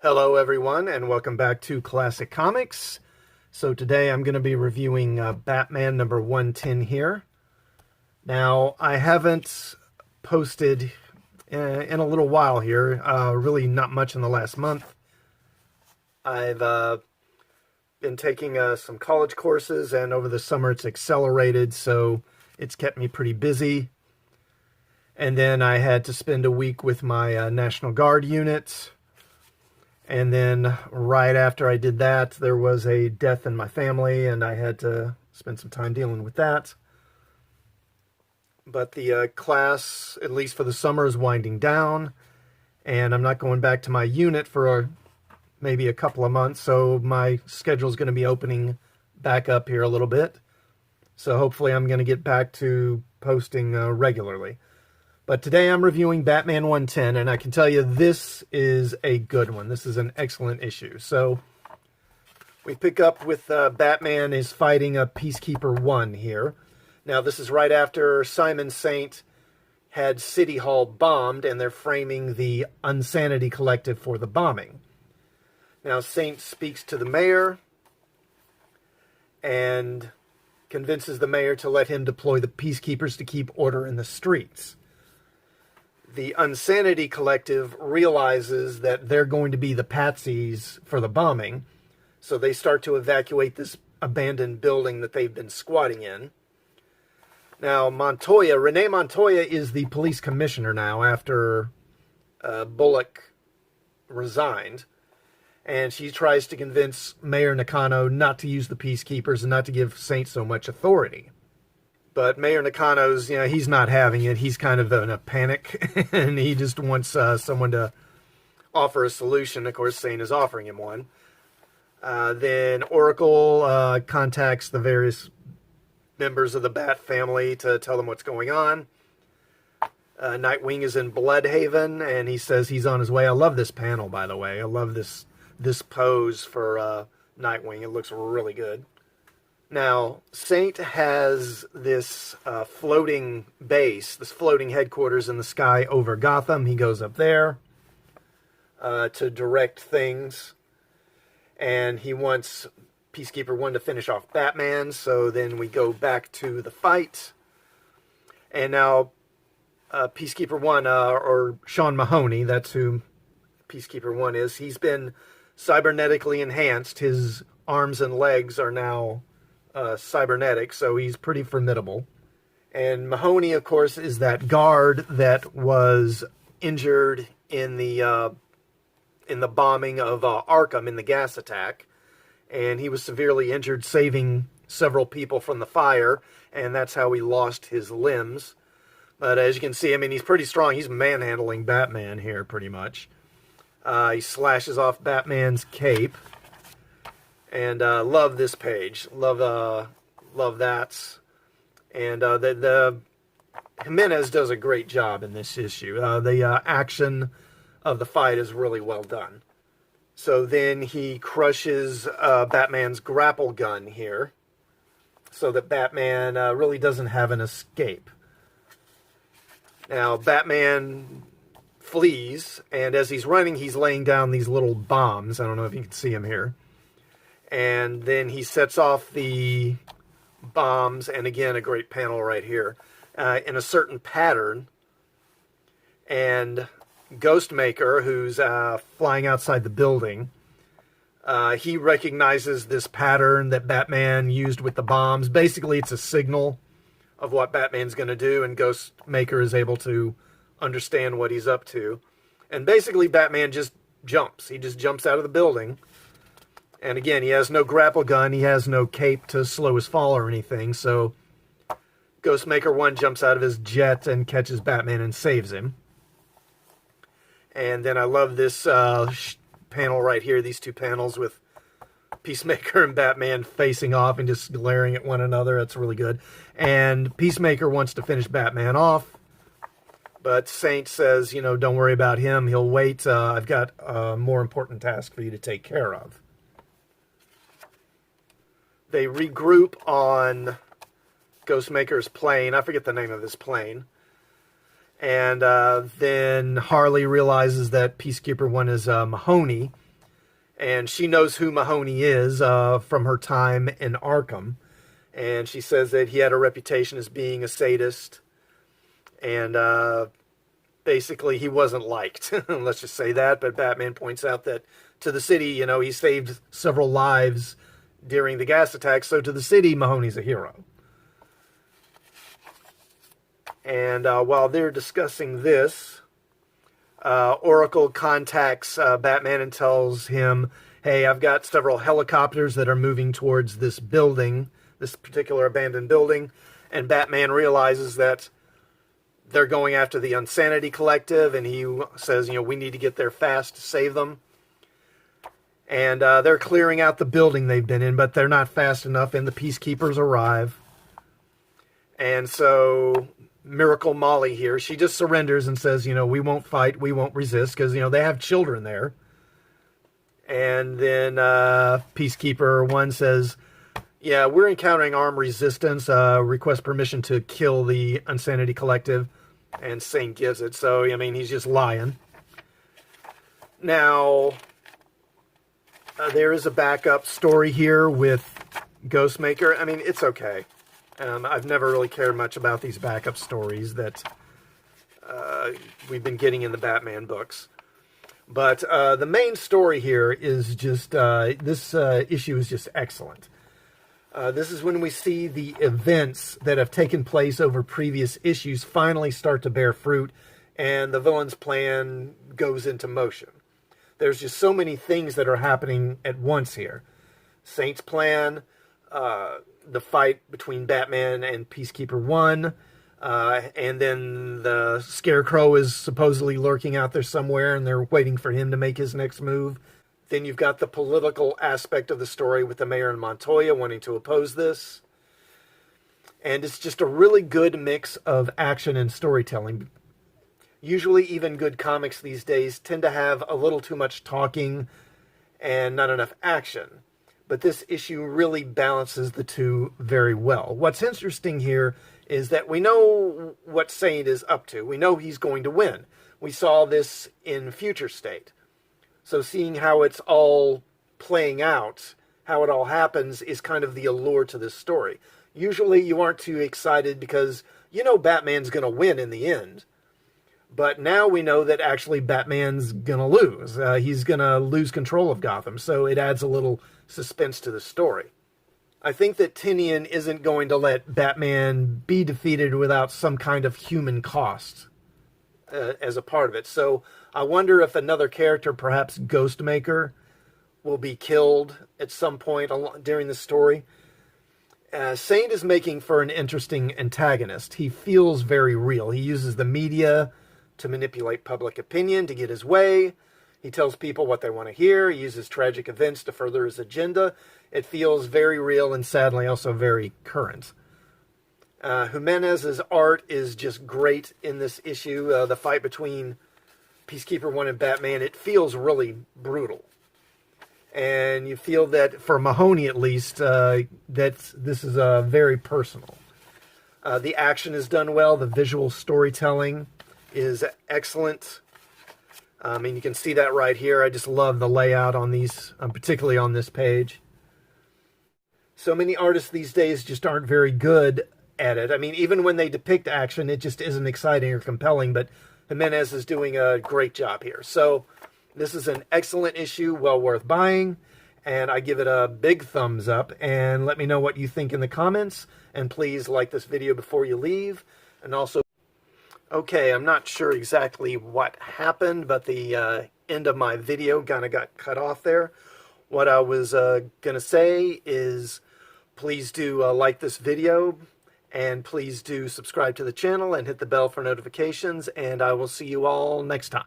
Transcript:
Hello everyone and welcome back to Classic Comics. So today I'm going to be reviewing Batman number 110 here. Now I haven't posted in a little while here, really not much in the last month. I've been taking some college courses, and over the summer it's accelerated, so it's kept me pretty busy. And then I had to spend a week with my National Guard unit. And then right after I did that, there was a death in my family, and I had to spend some time dealing with that. But the class, at least for the summer, is winding down, and I'm not going back to my unit for maybe a couple of months, so my schedule is going to be opening back up here a little bit. So hopefully I'm going to get back to posting regularly. But today I'm reviewing Batman 110, and I can tell you this is a good one. This is an excellent issue. So we pick up with Batman is fighting a Peacekeeper 1 here. Now this is right after Simon Saint had City Hall bombed, and they're framing the Unsanity Collective for the bombing. Now Saint speaks to the mayor and convinces the mayor to let him deploy the Peacekeepers to keep order in the streets. The Unsanity Collective realizes that they're going to be the patsies for the bombing, so they start to evacuate this abandoned building that they've been squatting in. Now, Renee Montoya is the police commissioner now after Bullock resigned, and she tries to convince Mayor Nakano not to use the Peacekeepers and not to give Saint so much authority. But Mayor Nakano's, he's not having it. He's kind of in a panic, and he just wants someone to offer a solution. Of course, Saint is offering him one. Then Oracle contacts the various members of the Bat family to tell them what's going on. Nightwing is in Bloodhaven, and he says he's on his way. I love this panel, by the way. I love this pose for Nightwing. It looks really good. Now, Saint has this floating base, this floating headquarters in the sky over Gotham. He goes up there to direct things, and he wants Peacekeeper 1 to finish off Batman, so then we go back to the fight. And now, Peacekeeper 1, or Sean Mahoney, that's who Peacekeeper 1 is, he's been cybernetically enhanced. His arms and legs are now cybernetic, so he's pretty formidable. And Mahoney, of course, is that guard that was injured in the bombing of Arkham in the gas attack, and he was severely injured, saving several people from the fire, and that's how he lost his limbs. But as you can see, he's pretty strong. He's manhandling Batman here, pretty much. He slashes off Batman's cape. And love this page. Love that. And the Jimenez does a great job in this issue. The action of the fight is really well done. So then he crushes Batman's grapple gun here, so that Batman really doesn't have an escape. Now Batman flees, and as he's running, he's laying down these little bombs. I don't know if you can see them here. And then he sets off the bombs, and again, a great panel right here, in a certain pattern. And Ghostmaker, who's flying outside the building, he recognizes this pattern that Batman used with the bombs. Basically, it's a signal of what Batman's going to do, and Ghostmaker is able to understand what he's up to. And basically, Batman just jumps. He just jumps out of the building. And again, he has no grapple gun, he has no cape to slow his fall or anything, so Ghostmaker 1 jumps out of his jet and catches Batman and saves him. And then I love this panel right here, these two panels with Peacemaker and Batman facing off and just glaring at one another. That's really good. And Peacemaker wants to finish Batman off, but Saint says, don't worry about him, he'll wait. I've got a more important task for you to take care of. They regroup on Ghostmaker's plane. I forget the name of his plane. And then Harley realizes that Peacekeeper 1 is Mahoney, And she knows who Mahoney is from her time in Arkham. And she says that he had a reputation as being a sadist. And basically he wasn't liked. Let's just say that. But Batman points out that to the city, you know, he saved several lives during the gas attack. So to the city, Mahoney's a hero. And while they're discussing this, Oracle contacts Batman and tells him, hey, I've got several helicopters that are moving towards this building, this particular abandoned building. And Batman realizes that they're going after the Insanity Collective, and he says, you know, we need to get there fast to save them. And they're clearing out the building they've been in, but they're not fast enough, and the Peacekeepers arrive. And so Miracle Molly here, she just surrenders and says, you know, we won't fight, we won't resist, because, you know, they have children there. And then Peacekeeper 1 says, yeah, we're encountering armed resistance, request permission to kill the Insanity Collective, and Saint gives it. So, I mean, he's just lying. Now, there is a backup story here with Ghostmaker. I mean, it's okay. I've never really cared much about these backup stories that we've been getting in the Batman books. But the main story here is just, this issue is just excellent. This is when we see the events that have taken place over previous issues finally start to bear fruit, and the villain's plan goes into motion. There's just so many things that are happening at once here. Saint's plan, the fight between Batman and Peacekeeper 1, and then the Scarecrow is supposedly lurking out there somewhere, and they're waiting for him to make his next move. Then you've got the political aspect of the story with the mayor and Montoya wanting to oppose this. And it's just a really good mix of action and storytelling. Usually even good comics these days tend to have a little too much talking and not enough action. But this issue really balances the two very well. What's interesting here is that we know what Saint is up to. We know he's going to win. We saw this in Future State. So seeing how it's all playing out, how it all happens, is kind of the allure to this story. Usually you aren't too excited because you know Batman's going to win in the end. But now we know that actually Batman's going to lose. He's going to lose control of Gotham, so it adds a little suspense to the story. I think that Tynion isn't going to let Batman be defeated without some kind of human cost as a part of it. So I wonder if another character, perhaps Ghostmaker, will be killed at some point during the story. Saint is making for an interesting antagonist. He feels very real. He uses the media to manipulate public opinion to get his way. He tells people what they want to hear. He uses tragic events to further his agenda. It feels very real and sadly also very current. Jimenez's art is just great in this issue. The fight between Peacekeeper 1 and Batman, it feels really brutal. And you feel that, for Mahoney at least, that this is very personal. The action is done well. The visual storytelling is excellent. I mean, you can see that right here. I just love the layout on these, particularly on this page. So many artists these days just aren't very good at it. I mean, even when they depict action, it just isn't exciting or compelling, but Jimenez is doing a great job here. So this is an excellent issue, well worth buying, and I give it a big thumbs up. And let me know what you think in the comments, and please like this video before you leave. And also, okay, I'm not sure exactly what happened, but the end of my video kind of got cut off there. What I was going to say is please do like this video, and please do subscribe to the channel and hit the bell for notifications, and I will see you all next time.